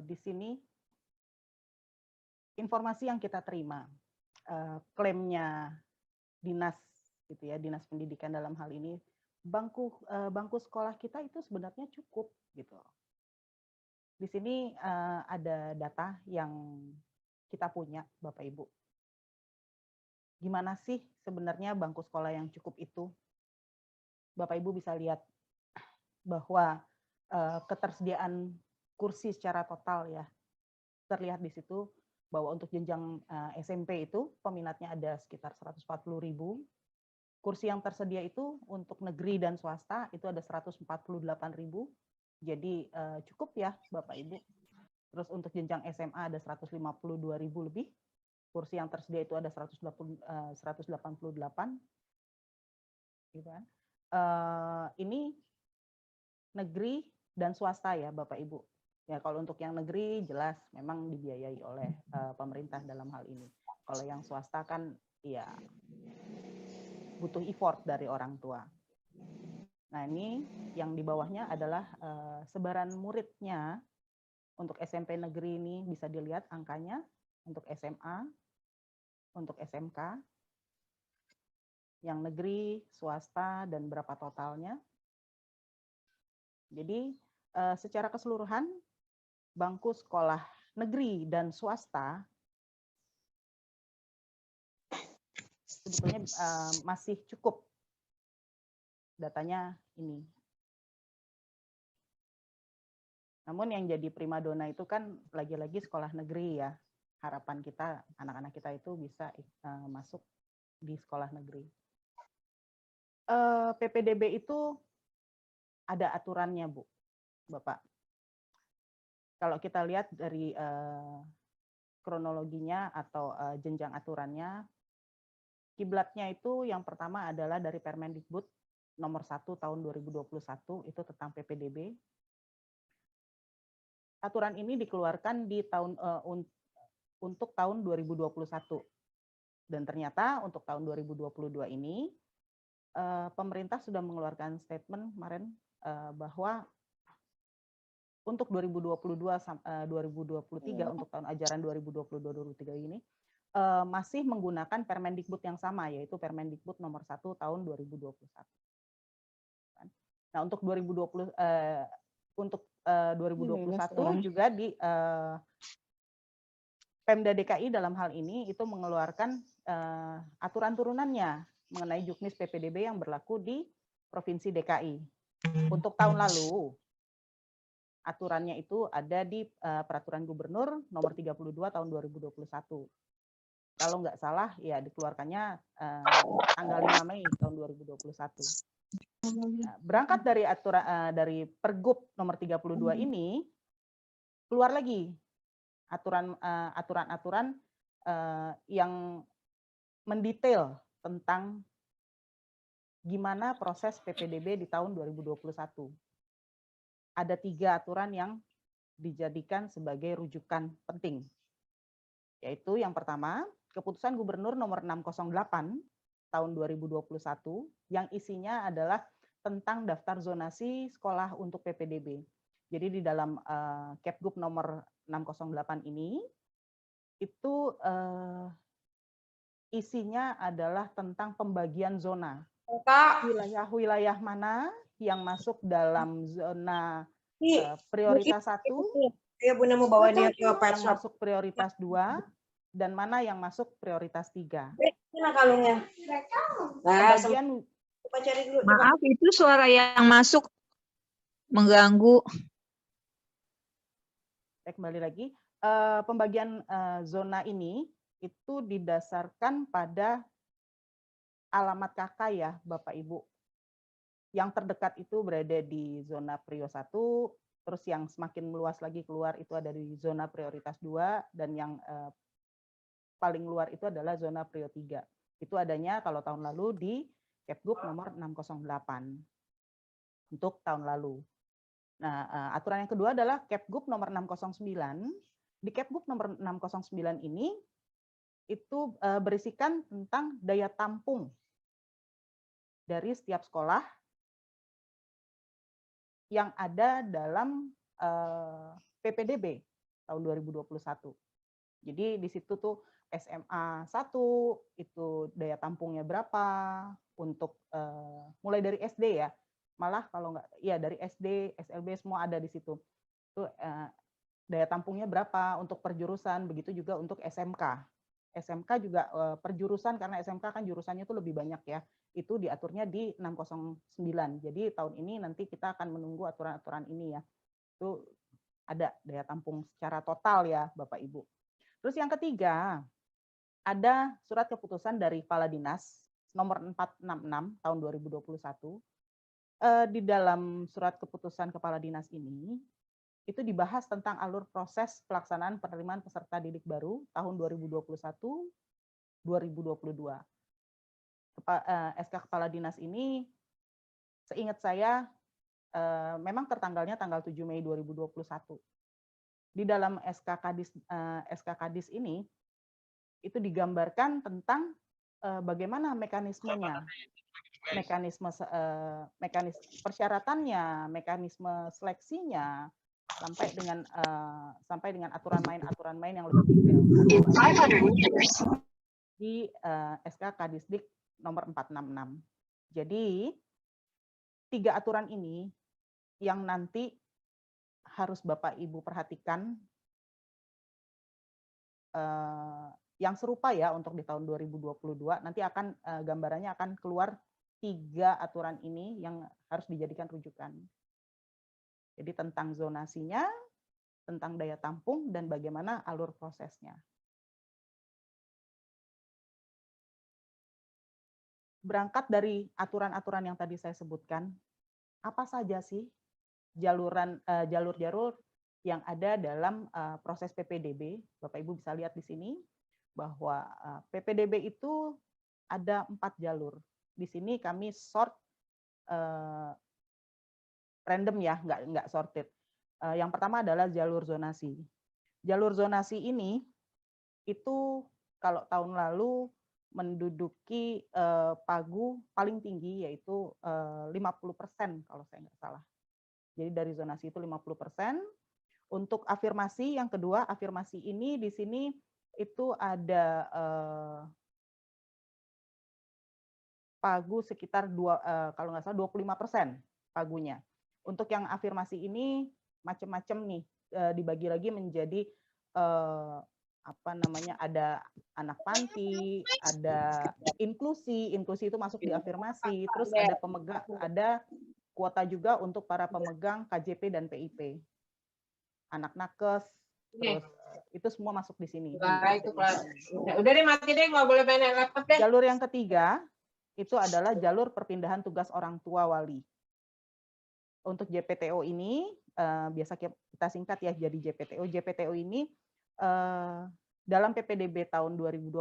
di sini informasi yang kita terima, klaimnya dinas gitu ya, dinas pendidikan dalam hal ini, bangku sekolah kita itu sebenarnya cukup gitu. Di sini ada data yang kita punya, Bapak Ibu. Gimana sih sebenarnya bangku sekolah yang cukup itu? Bapak Ibu bisa lihat bahwa ketersediaan kursi secara total ya, terlihat di situ bahwa untuk jenjang SMP itu peminatnya ada sekitar 140.000. Kursi yang tersedia itu untuk negeri dan swasta itu ada 148.000. Jadi cukup ya Bapak Ibu. Terus untuk jenjang SMA ada 152.000 lebih. Kursi yang tersedia itu ada 188. Gitu kan. Ini negeri dan swasta ya Bapak Ibu. Ya kalau untuk yang negeri jelas memang dibiayai oleh pemerintah dalam hal ini. Kalau yang swasta kan ya butuh effort dari orang tua. Nah ini yang di bawahnya adalah sebaran muridnya untuk SMP negeri ini bisa dilihat angkanya untuk SMA, untuk SMK, yang negeri, swasta, dan berapa totalnya. Jadi secara keseluruhan bangku sekolah negeri dan swasta sebetulnya masih cukup. Datanya ini. Namun yang jadi primadona itu kan lagi-lagi sekolah negeri ya. Harapan kita anak-anak kita itu bisa masuk di sekolah negeri. PPDB itu ada aturannya, Bu, Bapak. Kalau kita lihat dari kronologinya atau jenjang aturannya, kiblatnya itu yang pertama adalah dari Permendikbud nomor 1 tahun 2021 itu tentang PPDB. Aturan ini dikeluarkan di tahun untuk tahun 2021. Dan ternyata untuk tahun 2022 ini pemerintah sudah mengeluarkan statement kemarin bahwa untuk 2022-2023 untuk tahun ajaran 2022-2023 ini masih menggunakan Permendikbud yang sama, yaitu Permendikbud nomor 1 tahun 2021. Nah, untuk 2021 juga di Pemda DKI dalam hal ini itu mengeluarkan aturan turunannya mengenai juknis PPDB yang berlaku di Provinsi DKI. Untuk tahun lalu, aturannya itu ada di Peraturan Gubernur nomor 32 tahun 2021. Kalau nggak salah, ya dikeluarkannya tanggal 5 Mei tahun 2021. Nah, berangkat dari aturan dari Pergub nomor 32 ini, keluar lagi aturan-aturan yang mendetail tentang gimana proses PPDB di tahun 2021. Ada 3 aturan yang dijadikan sebagai rujukan penting. Yaitu yang pertama, Keputusan Gubernur nomor 608 tahun 2021 yang isinya adalah tentang daftar zonasi sekolah untuk PPDB. Jadi di dalam Kepgub nomor 608 ini itu isinya adalah tentang pembagian zona. Wilayah-wilayah mana yang masuk dalam zona prioritas 1, yang masuk prioritas 2, dan mana yang masuk prioritas 3. Pembagian, maaf, itu suara yang masuk mengganggu. Kembali lagi, pembagian zona ini itu didasarkan pada alamat KK ya Bapak Ibu. Yang terdekat itu berada di zona Prio 1, terus yang semakin meluas lagi keluar itu ada di zona prioritas 2, dan yang paling luar itu adalah zona Prio 3. Itu adanya kalau tahun lalu di Kepgub nomor 608 untuk tahun lalu. Nah, aturan yang kedua adalah Kepgub nomor 609. Di Kepgub nomor 609 ini itu berisikan tentang daya tampung dari setiap sekolah yang ada dalam PPDB. tahun 2021. Jadi di situ tuh SMA 1 itu daya tampungnya berapa untuk mulai dari SD ya. Malah kalau nggak ya dari SD, SLB semua ada di situ. Itu daya tampungnya berapa untuk perjurusan, begitu juga untuk SMK. SMK juga perjurusan karena SMK kan jurusannya itu lebih banyak ya. Itu diaturnya di 609. Jadi tahun ini nanti kita akan menunggu aturan-aturan ini ya. Itu ada daya tampung secara total ya Bapak Ibu. Terus yang ketiga, ada surat keputusan dari Kepala Dinas nomor 466 tahun 2021. Di dalam surat keputusan Kepala Dinas ini, itu dibahas tentang alur proses pelaksanaan penerimaan peserta didik baru tahun 2021-2022. SK Kepala Dinas ini, seingat saya, memang tertanggalnya tanggal 7 Mei 2021. Di dalam SK Kadis ini, itu digambarkan tentang bagaimana mekanismenya, mekanisme persyaratannya, mekanisme seleksinya, sampai dengan aturan main yang lebih detail di SK Kadisdik nomor 466. Jadi 3 aturan ini yang nanti harus Bapak Ibu perhatikan, yang serupa ya untuk di tahun 2022, nanti akan gambarannya akan keluar 3 aturan ini yang harus dijadikan rujukan. Jadi tentang zonasinya, tentang daya tampung, dan bagaimana alur prosesnya. Berangkat dari aturan-aturan yang tadi saya sebutkan, apa saja sih jalur-jalur yang ada dalam proses PPDB? Bapak Ibu bisa lihat di sini bahwa PPDB itu ada 4 jalur. Di sini kami sort random ya, nggak sorted. Yang pertama adalah jalur zonasi. Jalur zonasi ini itu kalau tahun lalu menduduki pagu paling tinggi, yaitu 50% kalau saya nggak salah. Jadi dari zonasi itu 50%. Untuk afirmasi yang kedua, afirmasi ini di sini itu ada pagu sekitar kalau nggak salah 25% pagunya. Untuk yang afirmasi ini macam-macam nih, dibagi lagi menjadi ada anak panti, ada inklusi itu masuk di afirmasi, terus ada pemegang, ada kuota juga untuk para pemegang KJP dan PIP, anak nakes, terus itu semua masuk di sini. Udah deh, mati deh, nggak boleh main laptop deh. Jalur yang ketiga itu adalah jalur perpindahan tugas orang tua wali. Untuk JPTO ini biasa kita singkat ya jadi JPTO. JPTO ini dalam PPDB tahun 2021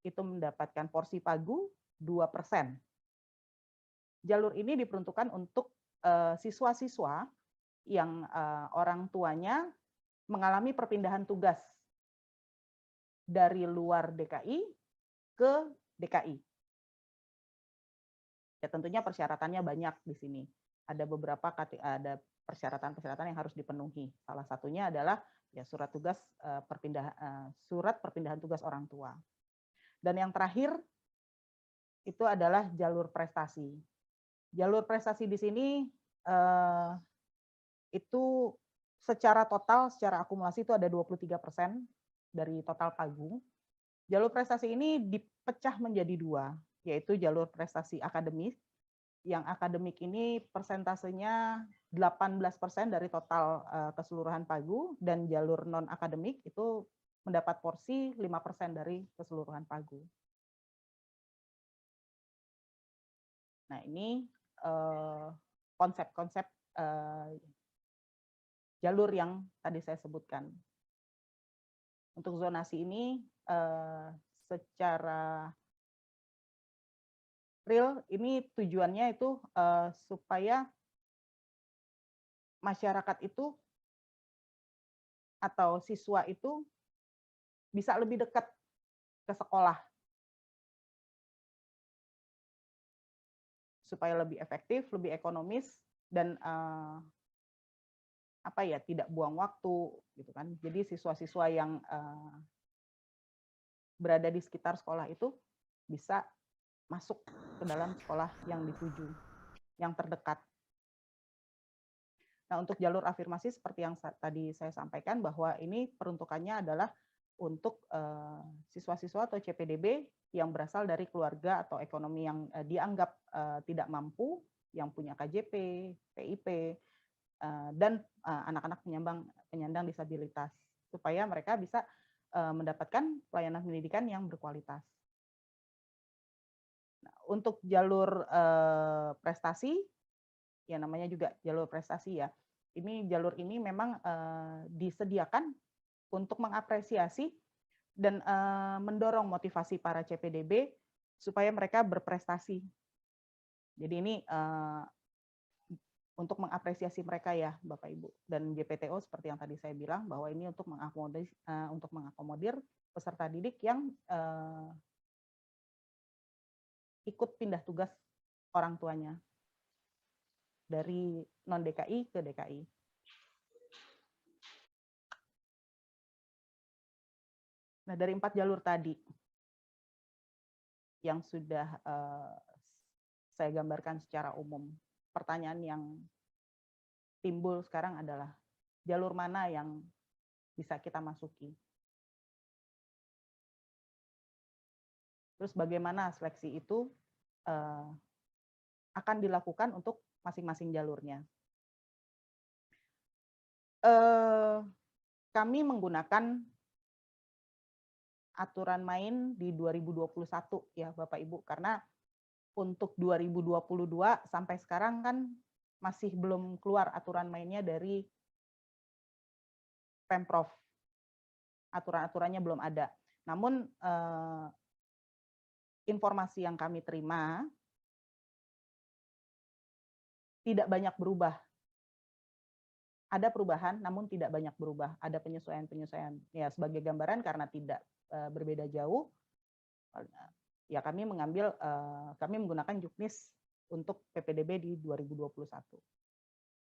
itu mendapatkan porsi pagu 2%. Jalur ini diperuntukkan untuk siswa-siswa yang orang tuanya mengalami perpindahan tugas dari luar DKI ke DKI. Ya tentunya persyaratannya banyak di sini. Ada beberapa persyaratan-persyaratan yang harus dipenuhi. Salah satunya adalah ya surat perpindahan tugas orang tua. Dan yang terakhir itu adalah jalur prestasi. Jalur prestasi di sini itu secara total, secara akumulasi itu ada 23% dari total pagu. Jalur prestasi ini dipecah menjadi 2, yaitu jalur prestasi akademik. Yang akademik ini persentasenya 18% dari total keseluruhan pagu, dan jalur non-akademik itu mendapat porsi 5% dari keseluruhan pagu. Nah, ini konsep-konsep jalur yang tadi saya sebutkan. Untuk zonasi ini secara real ini tujuannya itu supaya masyarakat itu atau siswa itu bisa lebih dekat ke sekolah supaya lebih efektif, lebih ekonomis, dan tidak buang waktu gitu kan. Jadi siswa-siswa yang berada di sekitar sekolah itu bisa masuk ke dalam sekolah yang dituju, yang terdekat. Nah, untuk jalur afirmasi seperti yang tadi saya sampaikan bahwa ini peruntukannya adalah untuk siswa-siswa atau CPDB yang berasal dari keluarga atau ekonomi yang dianggap tidak mampu, yang punya KJP, PIP, dan anak-anak penyandang disabilitas, supaya mereka bisa mendapatkan pelayanan pendidikan yang berkualitas. Nah, untuk jalur prestasi, ya namanya juga jalur prestasi ya. Jalur ini memang disediakan untuk mengapresiasi dan mendorong motivasi para CPDB supaya mereka berprestasi. Jadi ini untuk mengapresiasi mereka ya, Bapak Ibu. Dan JPTO seperti yang tadi saya bilang bahwa ini untuk mengakomodir peserta didik yang ikut pindah tugas orang tuanya dari non-DKI ke DKI. Nah, dari 4 jalur tadi yang sudah saya gambarkan secara umum, pertanyaan yang timbul sekarang adalah jalur mana yang bisa kita masuki? Terus bagaimana seleksi itu akan dilakukan untuk masing-masing jalurnya? Kami menggunakan aturan main di 2021 ya Bapak Ibu, karena untuk 2022 sampai sekarang kan masih belum keluar aturan mainnya dari Pemprov. Aturan-aturannya belum ada. Namun informasi yang kami terima tidak banyak berubah. Ada perubahan, namun tidak banyak berubah. Ada penyesuaian-penyesuaian. Ya, sebagai gambaran karena tidak berbeda jauh, ya kami menggunakan Juknis untuk PPDB di 2021.